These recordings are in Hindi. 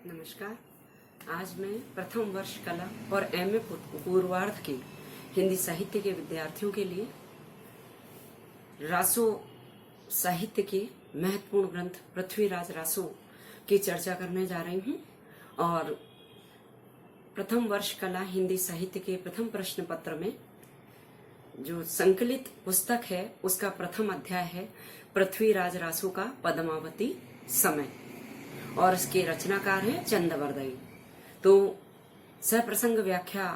नमस्कार। आज मैं प्रथम वर्ष कला और एमए पूर्वार्ध के हिंदी साहित्य के विद्यार्थियों के लिए रासो साहित्य के महत्वपूर्ण ग्रंथ पृथ्वीराज रासो की चर्चा करने जा रही हूँ। और प्रथम वर्ष कला हिंदी साहित्य के प्रथम प्रश्न पत्र में जो संकलित पुस्तक है उसका प्रथम अध्याय है पृथ्वीराज रासो का पद्मावती समय, और इसके रचनाकार हैं चंदवरदाई। तो सप्रसंग व्याख्या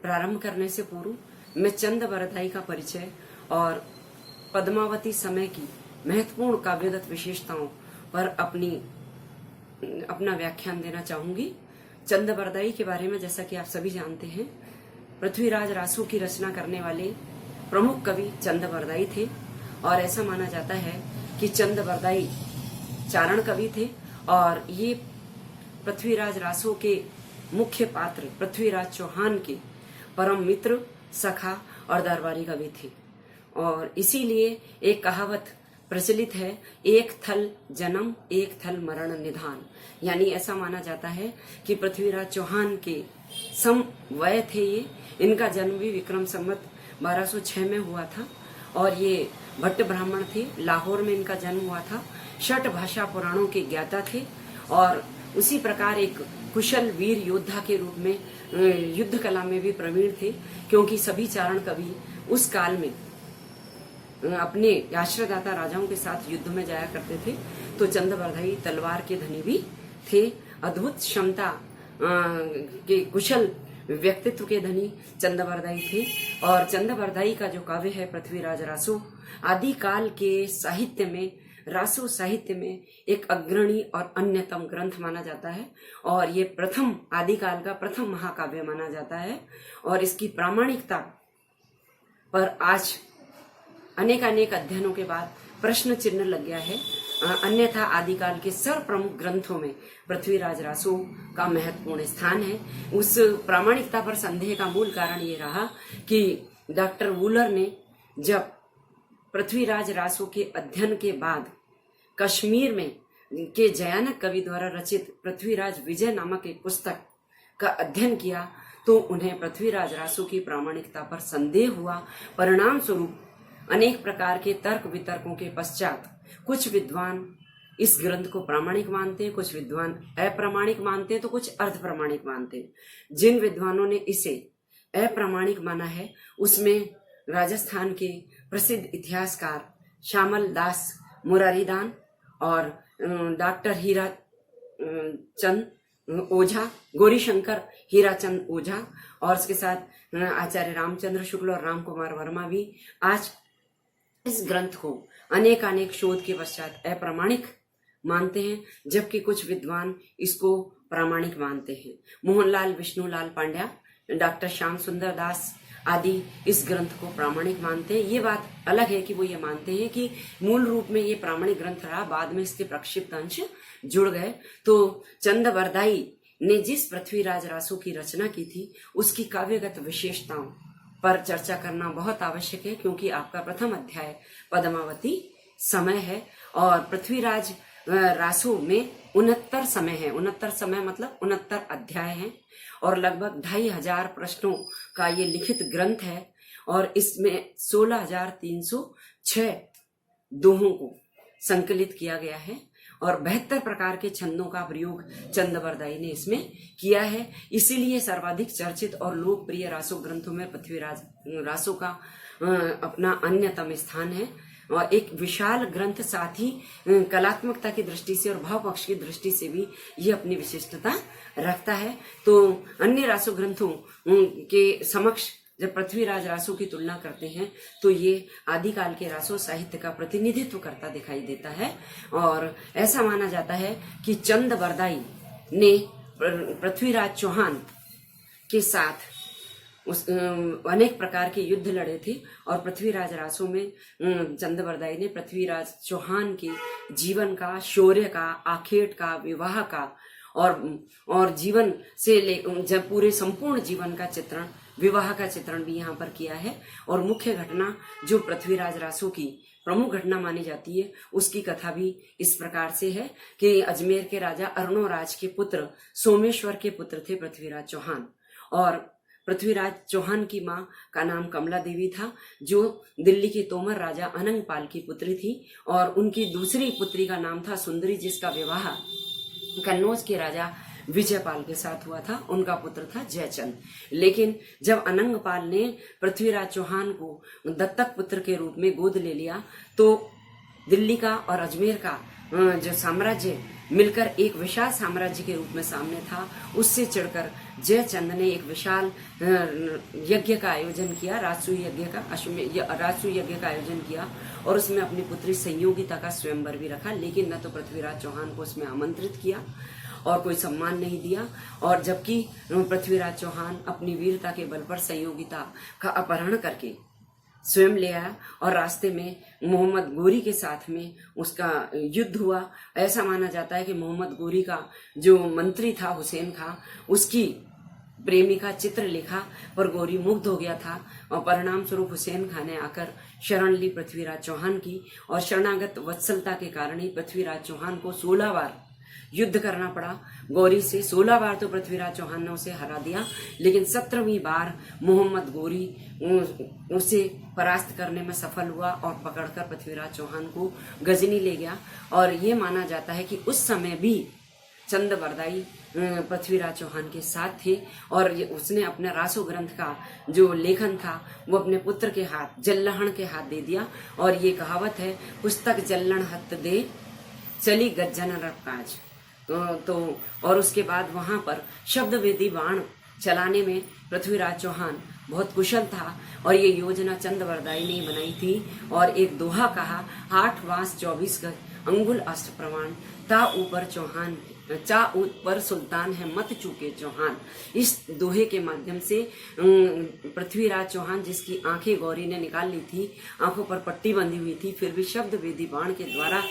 प्रारंभ करने से पूर्व मैं चंदवरदाई का परिचय और पद्मावती समय की महत्वपूर्ण काव्यगत विशेषताओं पर अपना व्याख्यान देना चाहूंगी। चंदवरदाई के बारे में जैसा कि आप सभी जानते हैं, पृथ्वीराज रासो की रचना करने वाले प्रमुख कवि चंदवरदाई थे, और ऐसा माना जाता है कि चंदवरदाई चारण कवि थे और ये पृथ्वीराज रासो के मुख्य पात्र पृथ्वीराज चौहान के परम मित्र, सखा और दरबारी कवि थे। और इसीलिए एक कहावत प्रचलित है, एक थल जन्म एक थल मरण निधान। यानी ऐसा माना जाता है कि पृथ्वीराज चौहान के समवय थे ये। इनका जन्म भी विक्रम संवत 1206 में हुआ था और ये भट्ट ब्राह्मण थे। लाहौर में इनका जन्म हुआ था। षट भाषा पुराणों के ज्ञाता थे और उसी प्रकार एक कुशल वीर योद्धा के रूप में युद्ध कला में भी प्रवीण थे, क्योंकि सभी चारण कवि उस काल में अपने आश्रयदाता राजाओं के साथ युद्ध में जाया करते थे। तो चंदवरदाई तलवार के धनी भी थे। अद्भुत क्षमता के कुशल व्यक्तित्व के धनी चंदवरदाई थे। और चंदवरदाई का जो काव्य है पृथ्वीराज रासो, आदिकाल के साहित्य में, रासो साहित्य में एक अग्रणी और अन्यतम ग्रंथ माना जाता है। और ये प्रथम आदिकाल का प्रथम महाकाव्य माना जाता है। और इसकी प्रामाणिकता पर आज अनेक अध्ययनों के बाद प्रश्न चिन्ह लग गया है। अन्यथा आदिकाल के सर्वप्रमुख ग्रंथों में पृथ्वीराज रासो का महत्वपूर्ण स्थान है। उस प्रामाणिकता पर संदेह का मूल कारण ये रहा कि डॉक्टर वूलर ने जब पृथ्वीराज रासो के अध्ययन के बाद कश्मीर में के जयानक कवि द्वारा रचित पृथ्वीराज विजय नामक एक पुस्तक का अध्ययन किया, तो उन्हें पृथ्वीराज रासो की प्रामाणिकता पर संदेह हुआ। परिणाम स्वरूप अनेक प्रकार के तर्क वितर्कों के पश्चात कुछ विद्वान इस ग्रंथ को प्रामाणिक मानते, कुछ विद्वान अप्रामाणिक मानते, तो कुछ अर्ध प्रमाणिक मानते। जिन विद्वानों ने इसे अप्रामाणिक माना है उसमें राजस्थान के प्रसिद्ध इतिहासकार श्यामल दास मुरारीदान और डॉक्टर हीरा चंद ओझा, गौरीशंकर हीराचंद ओझा, और इसके साथ आचार्य रामचंद्र शुक्ल और राम कुमार वर्मा भी आज इस ग्रंथ को अनेक शोध के पश्चात अप्रामाणिक मानते हैं, जबकि कुछ विद्वान इसको प्रामाणिक मानते हैं। मोहनलाल विष्णुलाल पांड्या, डॉक्टर श्याम सुंदर दास आदि इस ग्रंथ को प्रामाणिक मानते हैं। ये बात अलग है कि वो ये मानते हैं कि मूल रूप में ये प्रामाणिक ग्रंथ रहा, बाद में इसके प्रक्षिप्त अंश जुड़ गए। तो चंदवरदाई ने जिस पृथ्वीराज रासो की रचना की थी उसकी काव्यगत विशेषताओं पर चर्चा करना बहुत आवश्यक है, क्योंकि आपका प्रथम अध्याय पद्मावती समय है और पृथ्वीराज रासो में 69 समय है। 69 समय मतलब 69 अध्याय हैं और लगभग 2500 प्रश्नों का ये लिखित ग्रंथ है। और इसमें 16,306 दोहों को संकलित किया गया है और 72 प्रकार के छंदों का प्रयोग चंदवरदाई ने इसमें किया है। इसीलिए सर्वाधिक चर्चित और लोकप्रिय रासो ग्रंथों में पृथ्वीराज रासो का अपना अन्यतम स्थान है। और एक विशाल ग्रंथ, साथ ही कलात्मकता की दृष्टि से और भाव पक्ष की दृष्टि से भी ये अपनी विशिष्टता रखता है। तो अन्य रासो ग्रंथों के समक्ष जब पृथ्वीराज रासो की तुलना करते हैं तो ये आदिकाल के रासो साहित्य का प्रतिनिधित्व करता दिखाई देता है। और ऐसा माना जाता है कि चंदवरदाई ने पृथ्वीराज चौहान के साथ अनेक प्रकार के युद्ध लड़े थे और पृथ्वीराज रासो में चंदवरदाई ने पृथ्वीराज चौहान के जीवन का, शौर्य का, आखेट का, विवाह का और जीवन से जब पूरे संपूर्ण जीवन का चित्रण, विवाह का चित्रण भी यहाँ पर किया है। और मुख्य घटना जो पृथ्वीराज रासो की प्रमुख घटना मानी जाती है, उसकी कथा भी इस प्रकार से है कि अजमेर के राजा अर्णोराज के पुत्र सोमेश्वर के पुत्र थे पृथ्वीराज चौहान, और पृथ्वीराज चौहान की मां का नाम कमला देवी था, जो दिल्ली के तोमर राजा अनंगपाल की पुत्री थी, और उनकी दूसरी पुत्री का नाम था सुंदरी, जिसका विवाह कन्नौज के राजा विजयपाल के साथ हुआ था। उनका पुत्र था जयचंद। लेकिन जब अनंगपाल ने पृथ्वीराज चौहान को दत्तक पुत्र के रूप में गोद ले लिया, तो दिल्ली का और अजमेर का जो साम्राज्य मिलकर एक विशाल साम्राज्य के रूप में सामने था, उससे चिढ़कर जयचंद ने एक विशाल यज्ञ का आयोजन किया, राजसूय यज्ञ का आयोजन किया, और उसमें अपनी पुत्री संयोगिता का स्वयंवर भी रखा। लेकिन न तो पृथ्वीराज चौहान को उसमें आमंत्रित किया और कोई सम्मान नहीं दिया, और जबकि पृथ्वीराज चौहान अपनी वीरता के बल पर संयोगिता का अपहरण करके स्वयं ले आया, और रास्ते में मोहम्मद गोरी के साथ में उसका युद्ध हुआ। ऐसा माना जाता है कि मोहम्मद गोरी का जो मंत्री था हुसैन खां, उसकी प्रेमिका चित्रलेखा पर गोरी मुग्ध हो गया था, और परिणाम स्वरूप हुसैन खां ने आकर शरण ली पृथ्वीराज चौहान की, और शरणागत वत्सलता के कारण ही पृथ्वीराज चौहान को 16 बार युद्ध करना पड़ा गौरी से। 16 बार तो पृथ्वीराज चौहान ने उसे हरा दिया, लेकिन 17वीं बार मोहम्मद गोरी उसे परास्त करने में सफल हुआ और पकड़कर पृथ्वीराज चौहान को गजनी ले गया। और ये माना जाता है कि उस समय भी चंदबरदाई पृथ्वीराज चौहान के साथ थे, और उसने अपने रासो ग्रंथ का जो लेखन था वो अपने पुत्र के हाथ, जल्लहण के हाथ दे दिया। और ये कहावत है, पुस्तक जल्लण हत दे चली गज्जन रकाज। तो और उसके बाद वहां पर शब्द वेदी बाण चलाने में पृथ्वीराज चौहान बहुत कुशल था, और ये योजना चंदबरदाई ने बनाई थी। और एक दोहा कहा, 8 वास 24 गज अंगुल अष्ट प्रमाण, ता ऊपर चौहान चा ऊपर सुल्तान है मत चूके चौहान। इस दोहे के माध्यम से पृथ्वीराज चौहान, जिसकी आंखें गौरी ने निकाल ली थी, आंखों पर पट्टी बंधी हुई थी, फिर भी शब्द वेदी बाण के द्वारा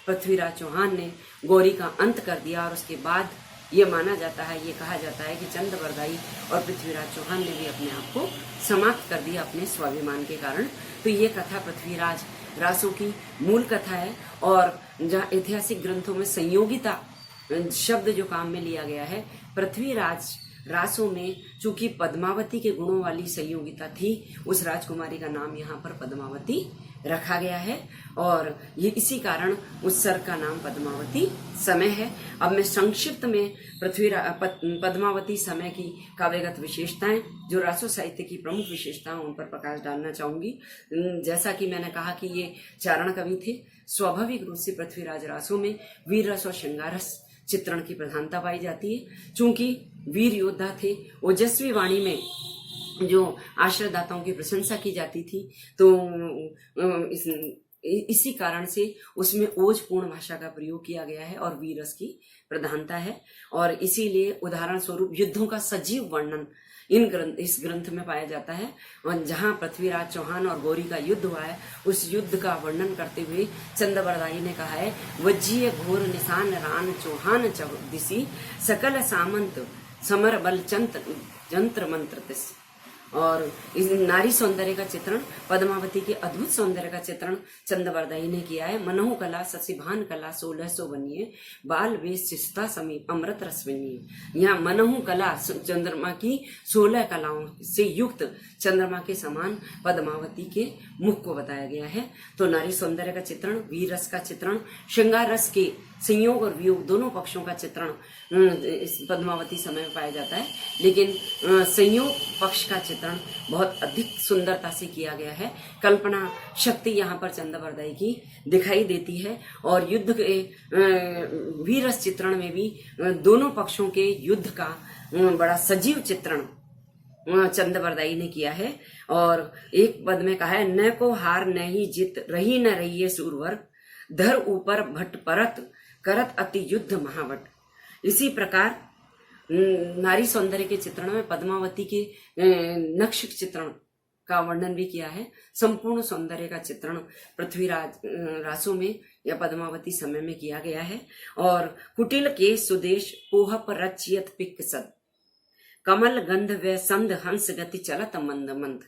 पृथ्वीराज चौहान ने गौरी का अंत कर दिया। और उसके बाद ये माना जाता है, ये कहा जाता है कि चंदबरदाई और पृथ्वीराज चौहान ने भी अपने आप को समाप्त कर दिया अपने स्वाभिमान के कारण। तो ये कथा पृथ्वीराज रासों की मूल कथा है। और जहाँ ऐतिहासिक ग्रंथों में संयोगिता शब्द जो काम में लिया गया है, पृथ्वीराज रासों में चूंकि पद्मावती के गुणों वाली संयोगिता थी, उस राजकुमारी का नाम यहाँ पर पद्मावती रखा गया है, और ये इसी कारण उस सर का नाम पद्मावती समय है। अब मैं संक्षिप्त में पद्मावती समय की काव्यगत विशेषताएं, जो रासो साहित्य की प्रमुख विशेषताएं, उन पर प्रकाश डालना चाहूंगी। जैसा कि मैंने कहा कि ये चारण कवि थे, स्वाभाविक रूप से पृथ्वीराज रासों में वीर रस और श्रृंगार रस चित्रण की प्रधानता पाई जाती है। चूंकि वीर योद्धा थे, ओजस्वी वाणी में जो आश्रयदाताओं की प्रशंसा की जाती थी, तो इसी कारण से उसमें ओजपूर्ण भाषा का प्रयोग किया गया है और वीरस की प्रधानता है। और इसीलिए उदाहरण स्वरूप युद्धों का सजीव वर्णन इस ग्रंथ में पाया जाता है। और जहां पृथ्वीराज चौहान और गौरी का युद्ध हुआ है, उस युद्ध का वर्णन करते हुए चंदबरदाई ने कहा है, वज्जीय घोर निशान रान चौहान दिसी, सकल सामंत समर बल जंत्र मंत्र तिस। और इस नारी सौंदर्य का चित्रण, पद्मावती के अद्भुत सौंदर्य का चित्रण चंदबरदाई ने किया है। मनहु कला ससिभान कला 1600 बनिए, बाल वेश शिष्टा समीप अमृत रस बनिए। यहाँ मनहु कला चंद्रमा की 16 कलाओं से युक्त चंद्रमा के समान पद्मावती के मुख को बताया गया है। तो नारी सौंदर्य का चित्रण, वीर रस का चित्रण, श्रृंगार रस के संयोग और वियोग दोनों पक्षों का चित्रण इस पद्मावती समय में पाया जाता है। लेकिन संयोग पक्ष का चित्रण बहुत अधिक सुंदरता से किया गया है। कल्पना शक्ति यहाँ पर चंदबरदाई की दिखाई देती है। और युद्ध के वीरस चित्रण में भी दोनों पक्षों के युद्ध का बड़ा सजीव चित्रण चंदबरदाई ने किया है। और एक पद में कहा है, न को हार नहीं जित रही न रही सूरवर, धर ऊपर भट्ट परत करत अति युद्ध महावट। इसी प्रकार नारी सौंदर्य के चित्रण में पद्मावती के नक्श चित्रण का वर्णन भी किया है। संपूर्ण सौंदर्य का चित्रण पृथ्वीराज रासों में या पद्मावती समय में किया गया है। और कुटिल के सुदेश पोहप रचियत पिक सद, कमल गंध व संध हंस गति चलत मंद मंद।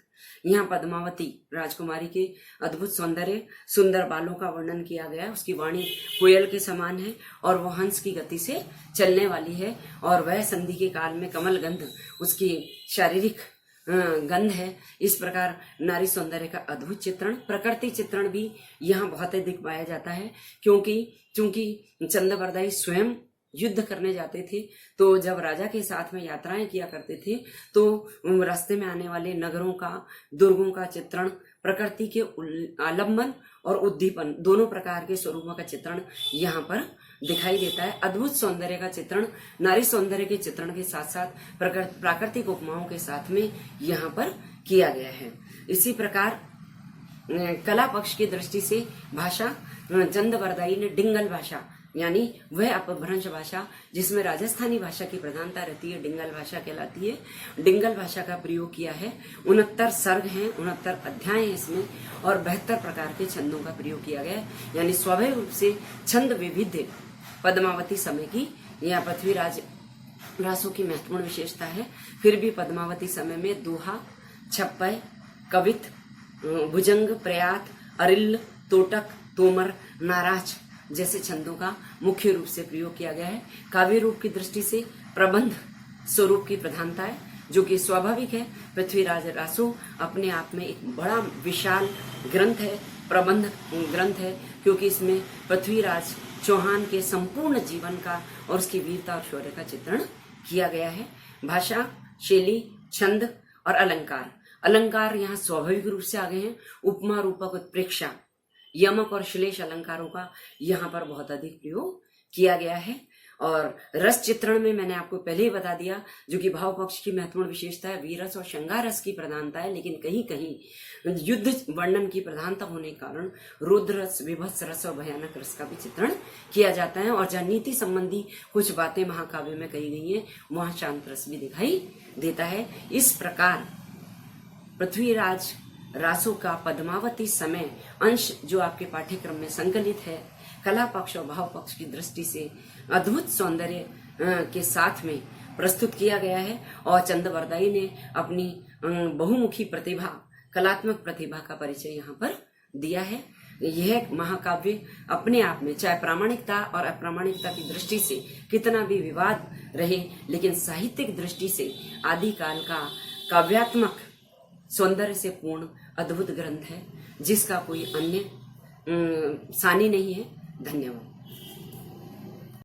यहाँ पद्मावती राजकुमारी के अद्भुत सौंदर्य, सुंदर बालों का वर्णन किया गया है। उसकी वाणी कोयल के समान है और वो हंस की गति से चलने वाली है, और वह संधि के काल में कमल गंध उसकी शारीरिक गंध है। इस प्रकार नारी सौंदर्य का अद्भुत चित्रण, प्रकृति चित्रण भी यहाँ बहुत अधिक पाया जाता है, क्योंकि चंदबरदाई स्वयं युद्ध करने जाते थे, तो जब राजा के साथ में यात्राएं किया करते थे तो रास्ते में आने वाले नगरों का, दुर्गों का चित्रण, प्रकृति के आलम्बन और उद्दीपन दोनों प्रकार के स्वरूपों का चित्रण यहाँ पर दिखाई देता है। अद्भुत सौंदर्य का चित्रण, नारी सौंदर्य के चित्रण के साथ साथ प्राकृतिक उपमाओं के साथ में यहाँ पर किया गया है। इसी प्रकार कला पक्ष की दृष्टि से भाषा, चंदबरदाई ने डिंगल भाषा यानी वह अपभ्रंश भाषा जिसमें राजस्थानी भाषा की प्रधानता रहती है, डिंगल भाषा कहलाती है। डिंगल भाषा का प्रयोग किया है। 69 सर्ग हैं, 69 अध्याय हैं इसमें, और 72 प्रकार के छंदों का प्रयोग किया गया है। यानी स्वाभाविक रूप से छंद विविध पद्मावती समय की यह पृथ्वीराज रासों की महत्वपूर्ण विशेषता है। फिर भी पद्मावती समय में दोहा, छप्पय, कवित, भुजंग, प्रयात, अरिल्ल, तोटक, तोमर, नाराज जैसे छंदों का मुख्य रूप से प्रयोग किया गया है। काव्य रूप की दृष्टि से प्रबंध स्वरूप की प्रधानता है, जो कि स्वाभाविक है। पृथ्वीराज रासो अपने आप में एक बड़ा विशाल ग्रंथ है, प्रबंध ग्रंथ है, क्योंकि इसमें पृथ्वीराज चौहान के संपूर्ण जीवन का और उसकी वीरता और शौर्य का चित्रण किया गया है। भाषा, शैली, छंद और अलंकार। अलंकार यहाँ स्वाभाविक रूप से आ गए हैं। उपमा, रूपक, उत्प्रेक्षा, यमक और श्लेष अलंकारों का यहाँ पर बहुत अधिक प्रयोग किया गया है। और रस चित्रण में मैंने आपको पहले ही बता दिया, जो कि भाव पक्ष की महत्वपूर्ण विशेषता है, वीरस और श्रृंगार रस की प्रधानता है, लेकिन कहीं कहीं युद्ध वर्णन की प्रधानता होने के कारण रुद्र रस, विभत्स रस और भयानक रस का भी चित्रण किया जाता है। और जहाँ नीति संबंधी कुछ बातें महाकाव्य में कही गई हैं, वहां शांत रस भी दिखाई देता है। इस प्रकार पृथ्वीराज रासों का पद्मावती समय अंश जो आपके पाठ्यक्रम में संकलित है, कला पक्ष और भाव पक्ष की दृष्टि से अद्भुत सौंदर्य के साथ में प्रस्तुत किया गया है। और चंदबरदाई ने अपनी बहुमुखी प्रतिभा, कलात्मक प्रतिभा का परिचय यहाँ पर दिया है। यह महाकाव्य अपने आप में चाहे प्रामाणिकता और अप्रामाणिकता की दृष्टि से कितना भी विवाद रहे, लेकिन साहित्यिक दृष्टि से आदिकाल का काव्यात्मक सौंदर्य से पूर्ण अद्भुत ग्रंथ है, जिसका कोई अन्य सानी नहीं है। धन्यवाद।